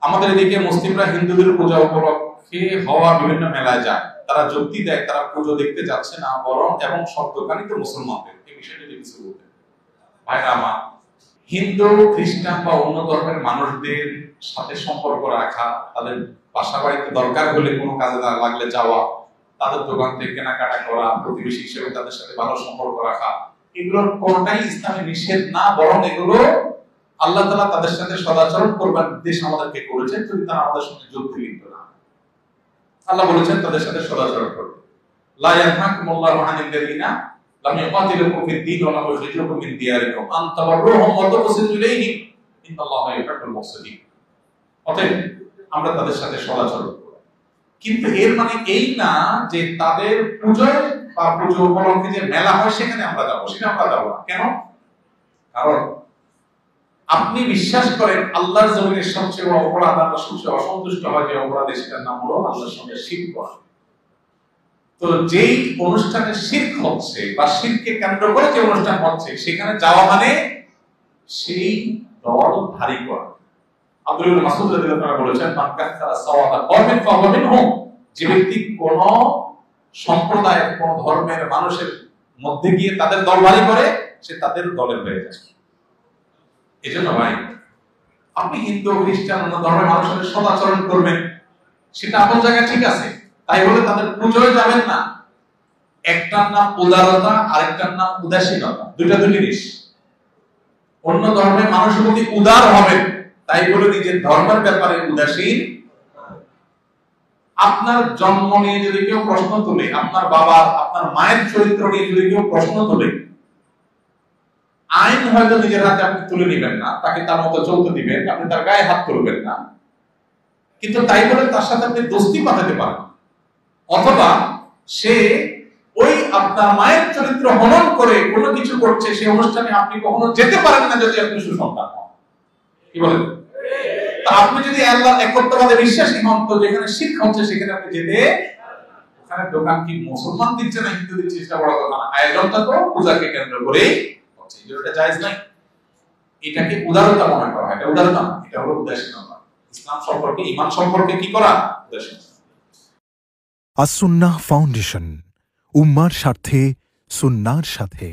আমাদের এদিকে মুসলিমরা হিন্দুদের পূজা উপলক্ষে হওয়া বিভিন্ন মেলায় যায়, তারা যুক্তি দেয় তারা পুজো দেখতে যাচ্ছে না, বরং এবং সব দোকানই তো মুসলমানদের। এই বিষয়টা যদি কিছু বলতে ভাইরা আমার, হিন্দু খ্রিস্টান বা অন্য ধর্মের মানুষদের সাথে সম্পর্ক রাখা, তাদের বাসা বাড়িতে দরকার হলে কোনো কাজে লাগলে যাওয়া, তাদের দোকান থেকে কেনাকাটা করা, প্রতিবেশী হিসেবে তাদের সাথে ভালো সম্পর্ক রাখা, এগুলোর কোনটাই ইসলামে নিষেধ না, বরং এগুলো আল্লাহ তাআলা তাদের সাথে সদাচরণ করবার নির্দেশ আমাদেরকে করেছেন, যদি তারা আমাদের সঙ্গে যুক্তি লিপ্ত না। আল্লাহ বলেছেন তাদের সাথে সদাচরণ করবে। লা ইয়ানহাকুমুল্লাহু আনিল লাযিনা লাম ইউকাতিলুকুম ফিদ-দীন ওয়া লাম ইউখরিজুকুম মিন দিয়ারিকুম আন তাবাররুহুম ওয়া তুকসিতু ইলাইহিম ইন্নাল্লাহা ইউহিব্বুল মুহসিনিন। অতএব আমরা তাদের সাথে সদাচরণ করব, কিন্তু এর মানে এই না যে তাদের পূজায় বা পুজো উপলক্ষে যে মেলা হয় সেখানে আমরা যাব, সেটা আমরা যাব না। কেন? কারণ আপনি বিশ্বাস করেন আল্লাহর জমিনের সবচেয়ে বড় অপরাধ, আল্লাহ সবচেয়ে অসন্তুষ্ট হয় যে অপরাধে, সেটার নাম হলো আল্লাহর সঙ্গে শিরক করা। তো যেই অনুষ্ঠানে শিরক হচ্ছে বা শিরককে কেন্দ্র করে যে অনুষ্ঠান হচ্ছে সেখানে যাওয়া মানে সেই দল ভারী করা। আব্দুল্লাহ মাসউদ রাদিয়াল্লাহু আনহু বলেছেন, মান কাসসারা সাওয়াদা কওমিন ফাহুয়া মিনহুম, যে ব্যক্তি কোন সম্প্রদায়ের কোন ধর্মের মানুষের মধ্যে গিয়ে তাদের দল ভারী করে, সে তাদের দলের হয়ে যায়। এজন্য ভাই, আপনি হিন্দু খ্রিস্টান অন্য ধর্মের মানুষের সদাচরণ করবেন, সেটা আপনার জায়গায় ঠিক আছে, তাই বলে তাদের পুজোয় যাবেন না। একটার নাম উদারতা, আরেকটার নাম উদাসীনতা, দুইটা দুই জিনিস। অন্য ধর্মের মানুষের প্রতি উদার হবেন, তাই বলে নিজের ধর্মের ব্যাপারে উদাসীন। আপনার জন্ম নিয়ে যদি কেউ প্রশ্ন তোলে, আপনার বাবার আপনার মায়ের চরিত্র নিয়ে যদি কেউ প্রশ্ন তোলে, আইন হয়তো নিজের হাতে আপনি তুলে নেবেন না, তাকে তার মতো চলতে দিবেন, আপনি তার গায়ে হাত তুলবেন না, কিন্তু তাই বলে তার সাথে আপনি দোস্তি পাঠাতে পারেন। অথবা সে ওই আপনার মায়ের চরিত্র হনন করে কোনো কিছু করছে, সেই অনুষ্ঠানে আপনি কখনো যেতে পারেন না যদি আপনি সুসন্তান হন। কি বলেন? তা আপনি যদি আল্লাহর একত্ববাদে বিশ্বাসী হন, তো যেখানে শিক্ষা হচ্ছে সেখানে আপনি যেতে, ওখানে দোকান কি মুসলমান দিচ্ছে না হিন্দু দিচ্ছে সেটা বড় কথা না, আয়োজনটা তো পূজাকে কেন্দ্র করে হচ্ছে, এটা জায়েজ নাই। এটাকে উদারতা মনে করা হয়, এটা উদারতা না, এটা হলো উদাসীনতা। ইসলাম সম্পর্কে, ঈমান সম্পর্কে কি করা? উদাসীনতা। আস-সুন্নাহ ফাউন্ডেশন, উম্মার স্বার্থে সুন্নাহর সাথে।